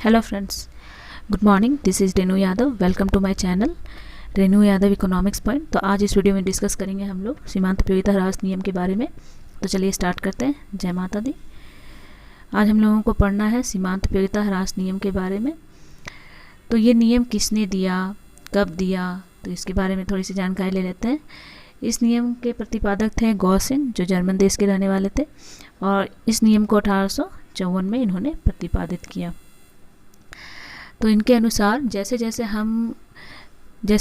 Hello friends, good morning. This is Renu Yadav. Welcome to my channel Renu Yadav economics point. तो आज इस video में discuss करेंगे हम लोग सीमांत उपयोगिता ह्रास नियम के बारे में। तो चलिए स्टार्ट करते हैं। जय माता दी। आज हम लोगों को पढ़ना है सीमांत उपयोगिता ह्रास नियम के बारे में। तो ये नियम किसने दिया, कब दिया, तो इसके बारे में थोड़ी सी जानकारी ले लेते हैं। इस नियम के प्रतिपादक थे गॉसिन, जो जर्मन देश के रहने वाले थे, और इस नियम को 1854 में इन्होंने प्रतिपादित किया। तो इनके अनुसार जैसे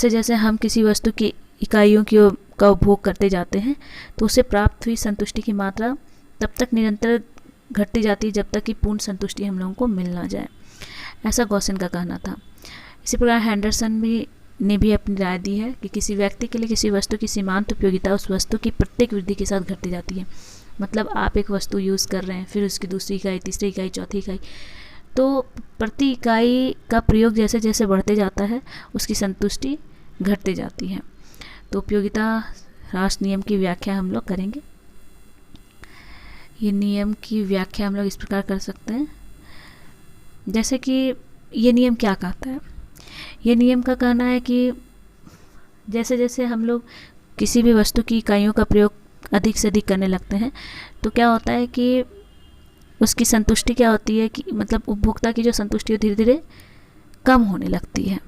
जैसे हम किसी वस्तु की इकाइयों का उपभोग करते जाते हैं, तो उससे प्राप्त हुई संतुष्टि की मात्रा तब तक निरंतर घटती जाती है जब तक कि पूर्ण संतुष्टि हम लोगों को मिल ना जाए। ऐसा गॉसिन का कहना था। इसी प्रकार हैंडरसन ने भी अपनी राय दी है कि किसी व्यक्ति के लिए किसी वस्तु की सीमांत उपयोगिता उस वस्तु की प्रत्येक वृद्धि के साथ घटती जाती है। मतलब आप एक वस्तु यूज़ कर रहे हैं, फिर उसकी दूसरी इकाई, तीसरी इकाई, चौथी इकाई, तो प्रति इकाई का प्रयोग जैसे जैसे बढ़ते जाता है उसकी संतुष्टि घटते जाती है। तो उपयोगिता ह्रास नियम की व्याख्या हम लोग करेंगे। ये नियम की व्याख्या हम लोग इस प्रकार कर सकते हैं, जैसे कि ये नियम क्या कहता है। ये नियम का कहना है कि जैसे जैसे हम लोग किसी भी वस्तु की इकाइयों का प्रयोग अधिक से अधिक करने लगते हैं, तो क्या होता है कि उसकी संतुष्टि क्या होती है कि मतलब उपभोक्ता की जो संतुष्टि धीरे धीरे कम होने लगती है।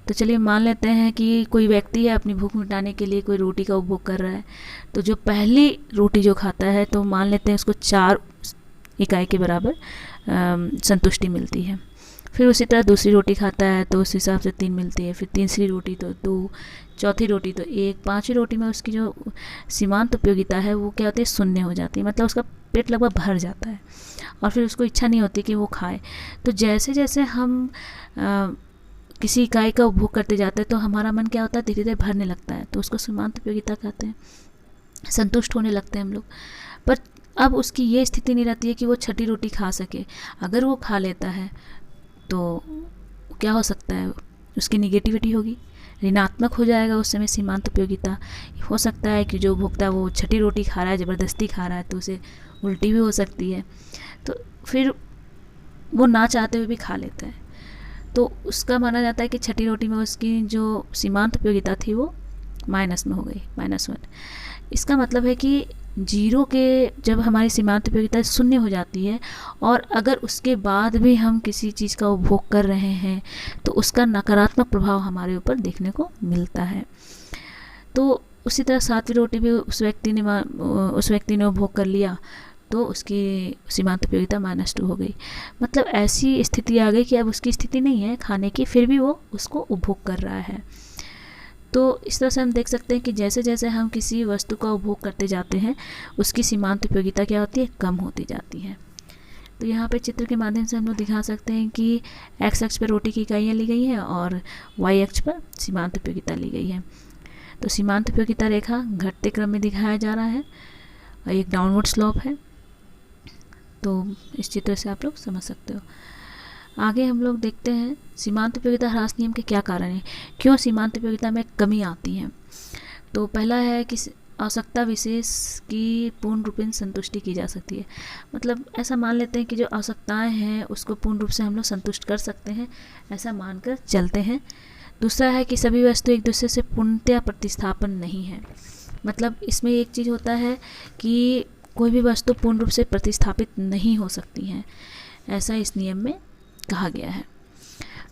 तो चलिए मान लेते हैं कि कोई व्यक्ति है, अपनी भूख मिटाने के लिए कोई रोटी का उपभोग कर रहा है। तो जो पहली रोटी जो खाता है, तो मान लेते हैं उसको 4 इकाई के बराबर संतुष्टि मिलती है। फिर उसी तरह दूसरी रोटी खाता है तो उस हिसाब से 3 मिलती है, फिर तीसरी रोटी तो 2, चौथी रोटी तो 1, पाँचवीं रोटी में उसकी जो सीमांत उपयोगिता है वो क्या होती है, शून्य हो जाती है। मतलब उसका पेट लगभग भर जाता है और फिर उसको इच्छा नहीं होती कि वो खाए। तो जैसे जैसे हम किसी इकाई का उपभोग करते जाते हैं तो हमारा मन क्या होता है, धीरे धीरे भरने लगता है। तो उसको सीमांत उपयोगिता कहते हैं। संतुष्ट होने लगते हैं हम लोग। पर अब उसकी ये स्थिति नहीं रहती है कि वो छठी रोटी खा सके। अगर वो खा लेता है तो क्या हो सकता है, उसकी निगेटिविटी होगी, ऋणात्मक हो जाएगा उस समय सीमांत उपयोगिता। हो सकता है कि जो उपभोक्ता वो छठी रोटी खा रहा है, ज़बरदस्ती खा रहा है, तो उसे उल्टी भी हो सकती है। तो फिर वो ना चाहते हुए भी खा लेता है। तो उसका माना जाता है कि छठी रोटी में उसकी जो सीमांत उपयोगिता थी वो माइनस में हो गई, -1। इसका मतलब है कि जीरो के जब हमारी सीमांत उपयोगिता शून्य हो जाती है और अगर उसके बाद भी हम किसी चीज़ का उपभोग कर रहे हैं तो उसका नकारात्मक प्रभाव हमारे ऊपर देखने को मिलता है। तो उसी तरह 7वीं रोटी भी उस व्यक्ति ने उपभोग कर लिया तो उसकी सीमांत उपयोगिता -2 हो गई। मतलब ऐसी स्थिति आ गई कि अब उसकी स्थिति नहीं है खाने की, फिर भी वो उसको उपभोग कर रहा है। तो इस तरह से हम देख सकते हैं कि जैसे जैसे हम किसी वस्तु का उपभोग करते जाते हैं उसकी सीमांत उपयोगिता क्या होती है, कम होती जाती है। तो यहाँ पे चित्र के माध्यम से हम लोग दिखा सकते हैं कि x अक्ष पर रोटी की इकाइयाँ ली गई हैं और y अक्ष पर सीमांत उपयोगिता ली गई है। तो सीमांत उपयोगिता रेखा घटते क्रम में दिखाया जा रहा है और एक डाउनवर्ड स्लोप है। तो इस चित्र से आप लोग समझ सकते हो। आगे हम लोग देखते हैं सीमांत उपयोगिता ह्रास नियम के क्या कारण हैं, क्यों सीमांत उपयोगिता में कमी आती है। तो पहला है कि आवश्यकता विशेष की पूर्ण रूपेण संतुष्टि की जा सकती है। मतलब ऐसा मान लेते हैं कि जो आवश्यकताएं हैं उसको पूर्ण रूप से हम लोग संतुष्ट कर सकते हैं, ऐसा मानकर चलते हैं। दूसरा है कि सभी वस्तु एक दूसरे से पूर्णतया प्रतिस्थापन नहीं है। मतलब इसमें एक चीज़ होता है कि कोई भी वस्तु पूर्ण रूप से प्रतिस्थापित नहीं हो सकती है, ऐसा इस नियम में कहा गया है।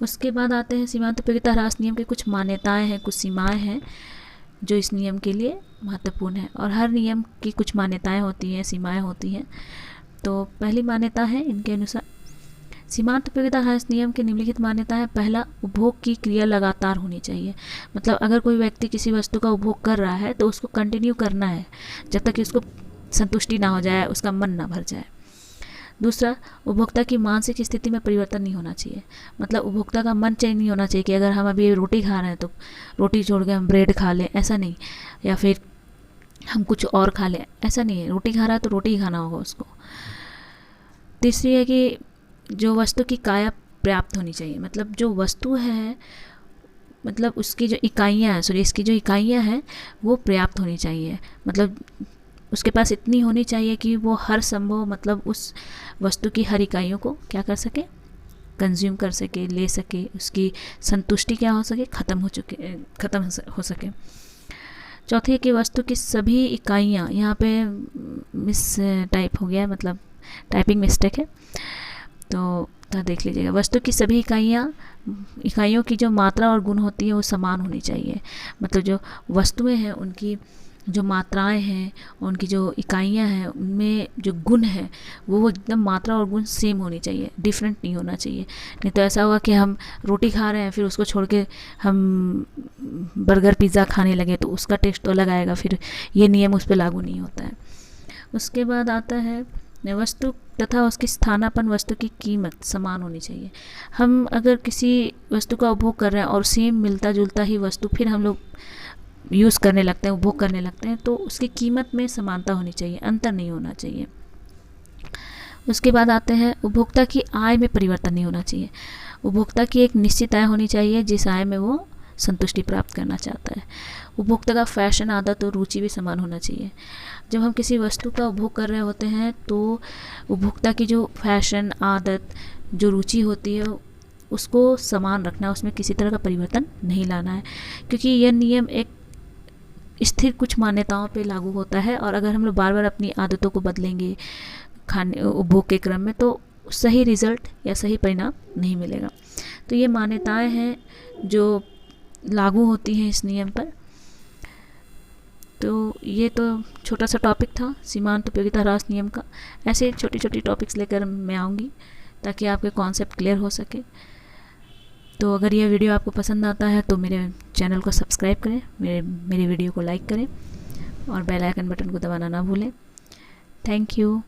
उसके बाद आते हैं सीमांत उपयोगिता ह्रास नियम की कुछ मान्यताएं हैं, कुछ सीमाएं हैं जो इस नियम के लिए महत्वपूर्ण है। और हर नियम की कुछ मान्यताएं होती हैं, सीमाएं होती हैं। तो पहली मान्यता है इनके अनुसार सीमांत उपयोगिता ह्रास नियम की निम्नलिखित मान्यता है। पहला, उपभोग की क्रिया लगातार होनी चाहिए। मतलब अगर कोई व्यक्ति किसी वस्तु का उपभोग कर रहा है तो उसको कंटिन्यू करना है जब तक कि उसको संतुष्टि ना हो जाए, उसका मन ना भर जाए। दूसरा, उपभोक्ता की मानसिक स्थिति में परिवर्तन नहीं होना चाहिए। मतलब उपभोक्ता का मन चेंज नहीं होना चाहिए कि अगर हम अभी रोटी खा रहे हैं तो रोटी छोड़ के हम ब्रेड खा लें, ऐसा नहीं। या फिर हम कुछ और खा लें, ऐसा नहीं है। रोटी खा रहा है तो रोटी ही खाना होगा उसको। तीसरी है कि जो वस्तु की काया पर्याप्त होनी चाहिए। मतलब जो वस्तु है, मतलब उसकी जो इकाइयाँ हैं, इसकी जो इकाइयाँ हैं वो पर्याप्त होनी चाहिए। मतलब उसके पास इतनी होनी चाहिए कि वो हर संभव मतलब उस वस्तु की हर इकाइयों को क्या कर सके, कंज्यूम कर सके, ले सके, उसकी संतुष्टि क्या हो सके, ख़त्म हो सके। चौथी है कि वस्तु की सभी इकाइयाँ, यहाँ पे मिस टाइप हो गया है, मतलब टाइपिंग मिस्टेक है, तो देख लीजिएगा। वस्तु की सभी इकाइयों की जो मात्रा और गुण होती है वो समान होनी चाहिए। मतलब जो वस्तुएं हैं उनकी जो मात्राएं हैं, उनकी जो इकाइयां हैं, उनमें जो गुण है वो एकदम मात्रा और गुण सेम होनी चाहिए, डिफरेंट नहीं होना चाहिए। नहीं तो ऐसा होगा कि हम रोटी खा रहे हैं फिर उसको छोड़ के हम बर्गर पिज़्ज़ा खाने लगे तो उसका टेस्ट तो अलग आएगा, फिर ये नियम उस पर लागू नहीं होता है। उसके बाद आता है वस्तु तथा उसकी स्थानापन्न वस्तु की कीमत समान होनी चाहिए। हम अगर किसी वस्तु का उपभोग कर रहे हैं और सेम मिलता जुलता ही वस्तु फिर हम लोग यूज़ करने लगते हैं, उपभोग करने लगते हैं, तो उसकी कीमत में समानता होनी चाहिए, अंतर नहीं होना चाहिए। उसके बाद आते हैं उपभोक्ता की आय में परिवर्तन नहीं होना चाहिए। उपभोक्ता की एक निश्चित आय होनी चाहिए जिस आय में वो संतुष्टि प्राप्त करना चाहता है। उपभोक्ता का फैशन, आदत और रुचि भी समान होना चाहिए। जब हम किसी वस्तु का उपभोग कर रहे होते हैं तो उपभोक्ता की जो फैशन, आदत, जो रुचि होती है उसको समान रखना है, उसमें किसी तरह का परिवर्तन नहीं लाना है, क्योंकि यह नियम एक स्थिर कुछ मान्यताओं पे लागू होता है। और अगर हम लोग बार बार अपनी आदतों को बदलेंगे खाने उपभोग के क्रम में तो सही रिज़ल्ट या सही परिणाम नहीं मिलेगा। तो ये मान्यताएं हैं जो लागू होती हैं इस नियम पर। तो ये तो छोटा सा टॉपिक था सीमांत उपयोगिता ह्रास नियम का। ऐसे छोटी छोटी टॉपिक्स लेकर मैं आऊँगी ताकि आपके कॉन्सेप्ट क्लियर हो सके। तो अगर यह वीडियो आपको पसंद आता है तो मेरे चैनल को सब्सक्राइब करें, मेरे वीडियो को लाइक करें और बेल आइकन बटन को दबाना ना भूलें। Thank you.